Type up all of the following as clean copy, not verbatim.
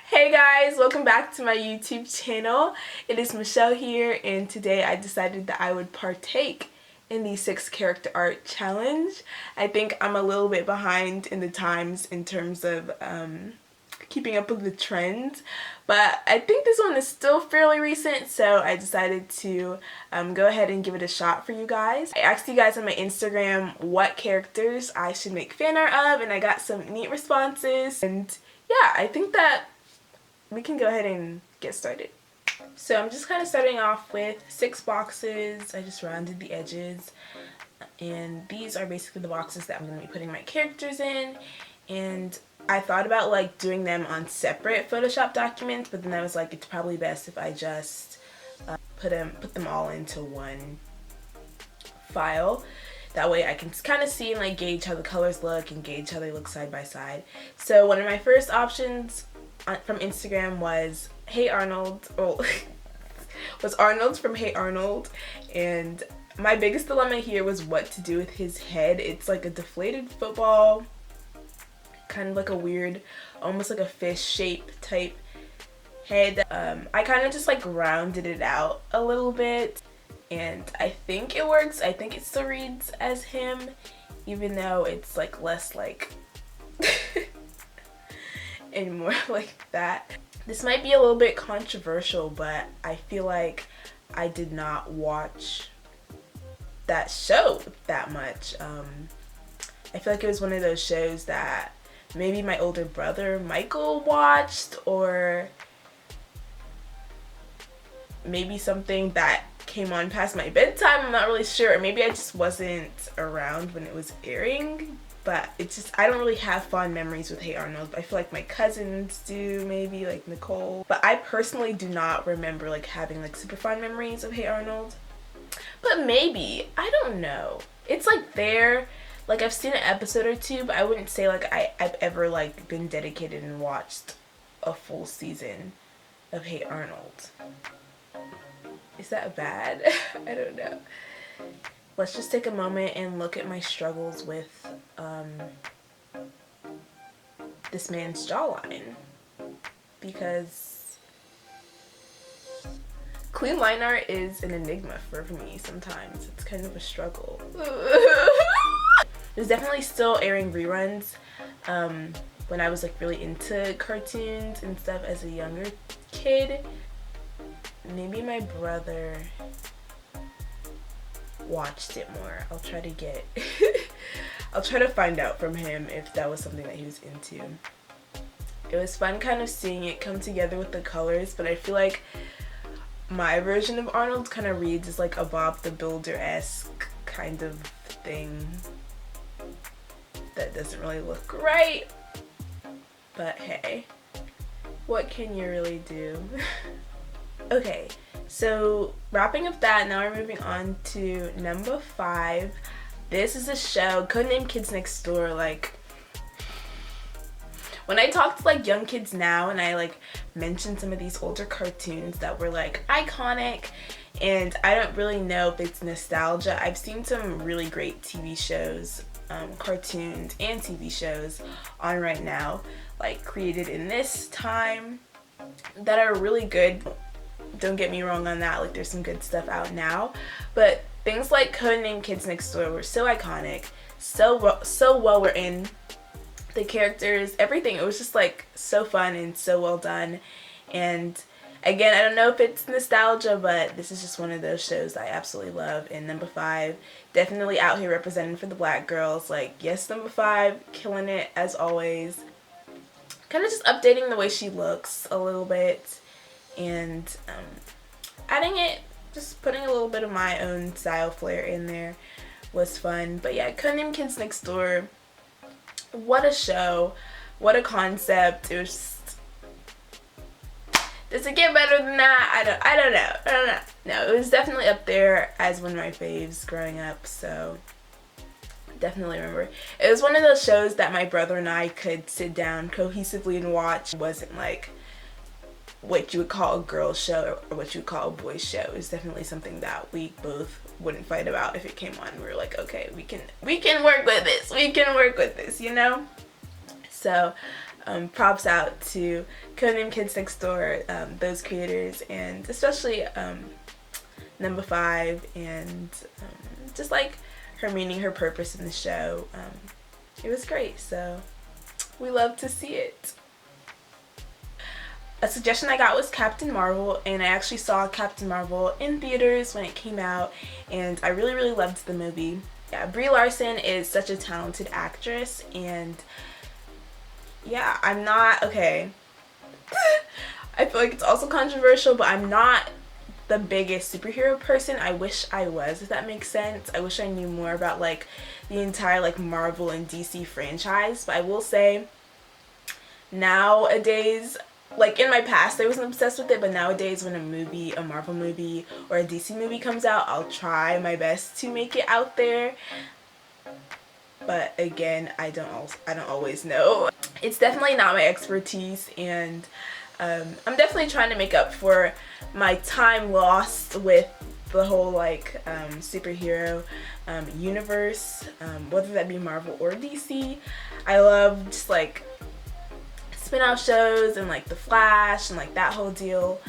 Hey guys, welcome back to my YouTube channel. It is Michelle here, and today I decided that I would partake in the 6 character art challenge. I think I'm a little bit behind in the times in terms of keeping up with the trends, but I think this one is still fairly recent, so I decided to go ahead and give it a shot for you guys. I asked you guys on my Instagram what characters I should make fan art of, and I got some neat responses, and yeah, I think that we can go ahead and get started. So I'm just kind of starting off with 6 boxes. I just rounded the edges, and these are basically the boxes that I'm going to be putting my characters in. And I thought about like doing them on separate Photoshop documents, but then I was like, it's probably best if I just put them all into one file. That way I can kind of see and like gauge how the colors look and gauge how they look side by side. So one of my first options from Instagram was Hey Arnold, was Arnold from Hey Arnold, and my biggest dilemma here was what to do with his head. It's like a deflated football, kind of like a weird, almost like a fish shape type head. I kind of just like rounded it out a little bit, and I think it works. I think it still reads as him, even though it's like less like and more like that. This might be a little bit controversial, but I feel like I did not watch that show that much. I feel like it was one of those shows that maybe my older brother Michael watched, or maybe something that came on past my bedtime. I'm not really sure, or maybe I just wasn't around when it was airing. But it's just, I don't really have fond memories with Hey Arnold. I feel like my cousins do, maybe like Nicole. But I personally do not remember like having like super fond memories of Hey Arnold. But maybe, I don't know. It's like there, like I've seen an episode or two, but I wouldn't say like I've ever like been dedicated and watched a full season of Hey Arnold. Is that bad? I don't know. Let's just take a moment and look at my struggles with this man's jawline, because clean line art is an enigma for me sometimes. It's kind of a struggle. There's definitely still airing reruns when I was like really into cartoons and stuff as a younger kid. Maybe my brother watched it more. I'll try to get I'll try to find out from him if that was something that he was into. It was fun kind of seeing it come together with the colors, but I feel like my version of Arnold kind of reads as like a Bob the Builder-esque kind of thing that doesn't really look right, but hey, what can you really do? Okay, so wrapping up that, now we're moving on to number 5. This is a show, Codename Kids Next Door. Like, when I talk to like young kids now and I like mention some of these older cartoons that were like iconic, and I don't really know if it's nostalgia. I've seen some really great TV shows, cartoons and TV shows on right now, like created in this time, that are really good. Don't get me wrong on that, like there's some good stuff out now, but things like Codename Kids Next Door were so iconic, so well written, the characters, everything. It was just like so fun and so well done. And again, I don't know if it's nostalgia, but this is just one of those shows I absolutely love. And number 5, definitely out here representing for the black girls. Like, yes, number 5, killing it as always. Kind of just updating the way she looks a little bit, and adding it, just putting a little bit of my own style flair in there was fun. But yeah, Codename Kids Next Door, what a show, what a concept. It was just, does it get better than that? I don't know. No, it was definitely up there as one of my faves growing up, so definitely remember. It was one of those shows that my brother and I could sit down cohesively and watch. It wasn't like what you would call a girl's show or what you would call a boy's show. Is definitely something that we both wouldn't fight about if it came on. We were like, okay, we can work with this. We can work with this, you know? So props out to Codename Kids Next Door, those creators, and especially Number 5, and just like her meaning, her purpose in the show. It was great, so we love to see it. A suggestion I got was Captain Marvel, and I actually saw Captain Marvel in theaters when it came out, and I really, really loved the movie. Yeah, Brie Larson is such a talented actress, and yeah, I'm not, okay, I feel like it's also controversial, but I'm not the biggest superhero person. I wish I was, if that makes sense. I wish I knew more about like the entire like Marvel and DC franchise, but I will say nowadays, like in my past I wasn't obsessed with it, but nowadays when a Marvel movie or a DC movie comes out, I'll try my best to make it out there. But again, I don't always know. It's definitely not my expertise, and I'm definitely trying to make up for my time lost with the whole like superhero universe, whether that be Marvel or DC. I love just like spin-off shows and like The Flash and like that whole deal.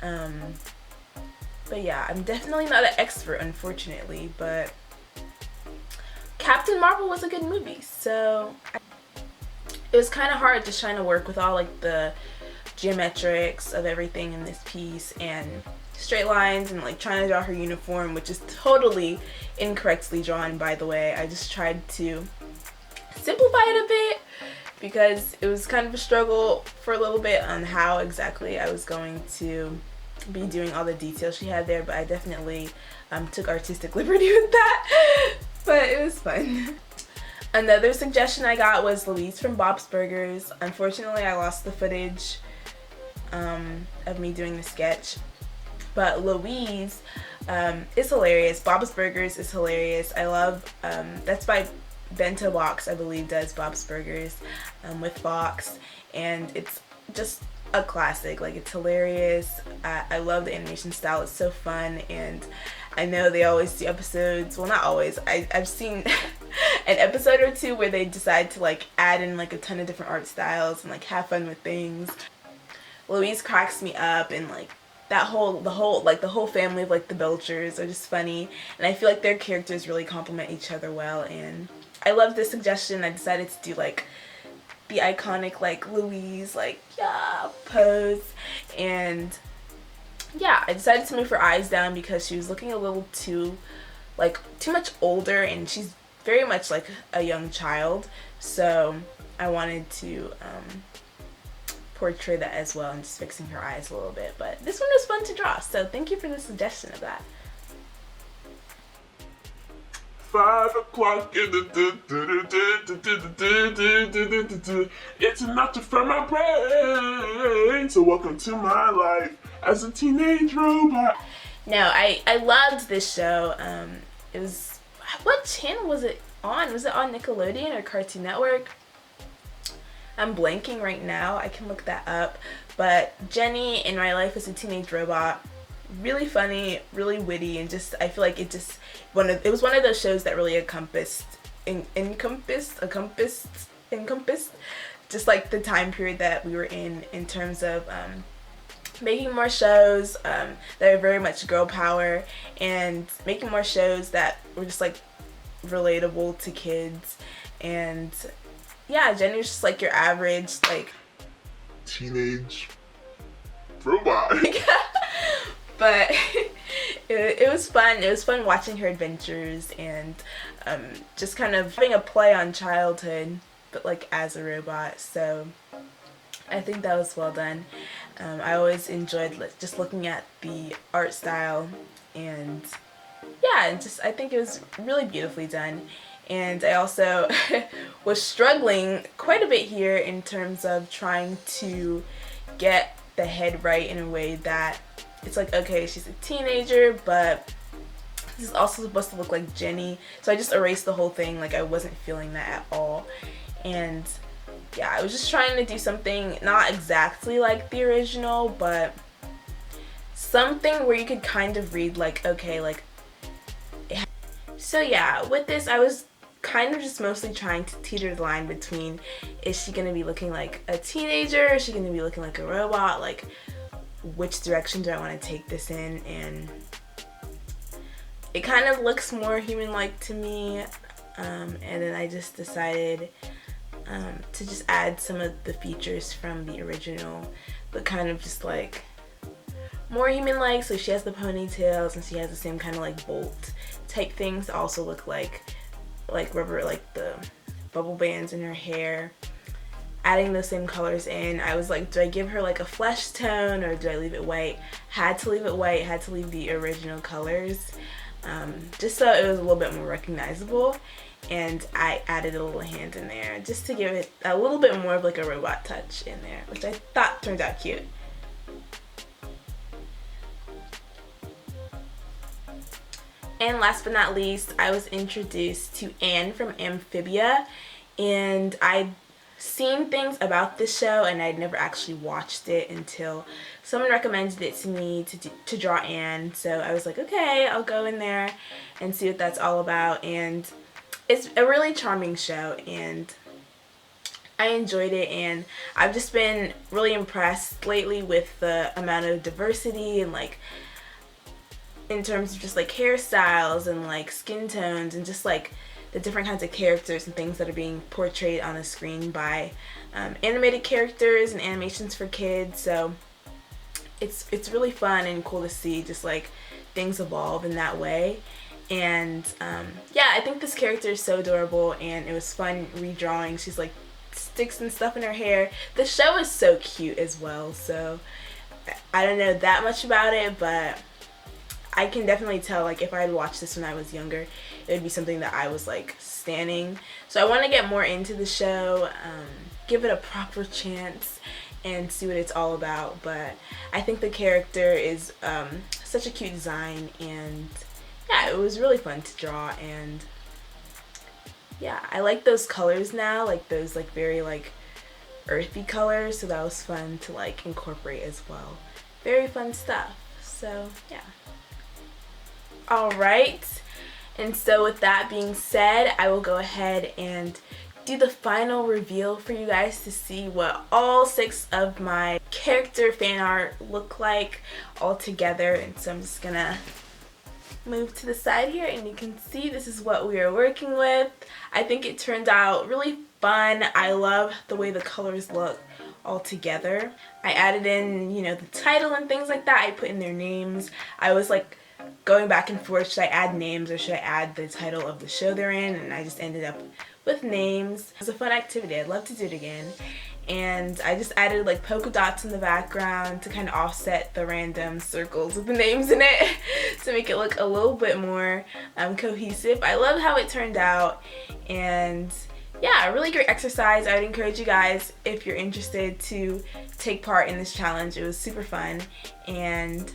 But yeah, I'm definitely not an expert, unfortunately, but Captain Marvel was a good movie, so it was kind of hard just trying to work with all like the geometrics of everything in this piece and straight lines and like trying to draw her uniform, which is totally incorrectly drawn, by the way. I just tried to simplify it a bit because it was kind of a struggle for a little bit on how exactly I was going to be doing all the details she had there, but I definitely took artistic liberty with that, but it was fun. Another suggestion I got was Louise from Bob's Burgers. Unfortunately, I lost the footage of me doing the sketch, but Louise is hilarious. Bob's Burgers is hilarious. I love, that's by Bento Box, I believe, does Bob's Burgers with Fox, and it's just a classic. Like, it's hilarious. I love the animation style. It's so fun, and I know they always do episodes, well, not always, I've seen an episode or two where they decide to like add in like a ton of different art styles and like have fun with things. Louise cracks me up, and like the whole family of like the Belchers are just funny, and I feel like their characters really complement each other well, and I love this suggestion. I decided to do like the iconic like Louise like yeah pose, and yeah, I decided to move her eyes down because she was looking a little too much older, and she's very much like a young child, so I wanted to portray that as well, and just fixing her eyes a little bit. But this one was fun to draw, so thank you for the suggestion of that. 5 o'clock in the it's enough to fill my brain. So welcome to my life as a teenage robot. No, I loved this show. It was, what channel was it on? Was it on Nickelodeon or Cartoon Network? I'm blanking right now. I can look that up. But Jenny in My Life as a Teenage Robot, really funny, really witty, and just I feel like it was one of those shows that really encompassed just like the time period that we were in terms of making more shows that are very much girl power, and making more shows that were just like relatable to kids. And yeah, Jenny was just like your average like teenage robot. But it was fun. It was fun watching her adventures, and just kind of having a play on childhood, but like as a robot. So I think that was well done. I always enjoyed just looking at the art style, and yeah, and just I think it was really beautifully done. And I also was struggling quite a bit here in terms of trying to get the head right in a way that it's like, okay, she's a teenager, but this is also supposed to look like Jenny. So I just erased the whole thing. Like, I wasn't feeling that at all. And yeah, I was just trying to do something not exactly like the original, but something where you could kind of read like, okay, like. So yeah, with this I was kind of just mostly trying to teeter the line between, is she going to be looking like a teenager? Is she going to be looking like a robot? Like, which direction do I want to take this in? And it kind of looks more human-like to me. And then I just decided to just add some of the features from the original, but kind of just like more human-like. So she has the ponytails and she has the same kind of like bolt type things to also look like rubber, like the bubble bands in her hair. Adding those same colors in, I was like, do I give her like a flesh tone or do I leave it white? Had to leave it white, had to leave the original colors, just so it was a little bit more recognizable. And I added a little hand in there just to give it a little bit more of like a robot touch in there, which I thought turned out cute. And last but not least, I was introduced to Anne from Amphibia, and I'd seen things about this show and I'd never actually watched it until someone recommended it to me to draw Anne. So I was like, okay, I'll go in there and see what that's all about. And it's a really charming show and I enjoyed it, and I've just been really impressed lately with the amount of diversity and like in terms of just like hairstyles and like skin tones and just like the different kinds of characters and things that are being portrayed on the screen by animated characters and animations for kids. So it's really fun and cool to see just like things evolve in that way. And yeah, I think this character is so adorable and it was fun redrawing. She's like sticks and stuff in her hair. The show is so cute as well, so I don't know that much about it, but I can definitely tell like if I had watched this when I was younger, it would be something that I was like standing. So I want to get more into the show, give it a proper chance and see what it's all about. But I think the character is such a cute design, and yeah, it was really fun to draw. And yeah, I like those colors now, like those like very like earthy colors, so that was fun to like incorporate as well. Very fun stuff. So yeah. Alright, and so with that being said, I will go ahead and do the final reveal for you guys to see what all 6 of my character fan art look like all together. And so I'm just gonna move to the side here and you can see this is what we are working with. I think it turned out really fun. I love the way the colors look all together. I added in, you know, the title and things like that. I put in their names. I was like going back and forth, should I add names or should I add the title of the show they're in, and I just ended up with names. It was a fun activity. I'd love to do it again. And I just added like polka dots in the background to kind of offset the random circles with the names in it to make it look a little bit more cohesive. I love how it turned out, and yeah, a really great exercise. I would encourage you guys, if you're interested, to take part in this challenge. It was super fun. And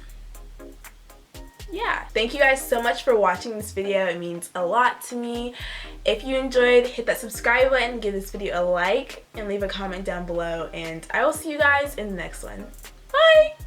yeah, thank you guys so much for watching this video. It means a lot to me. If you enjoyed, hit that subscribe button, give this video a like, and leave a comment down below. And I will see you guys in the next one. Bye!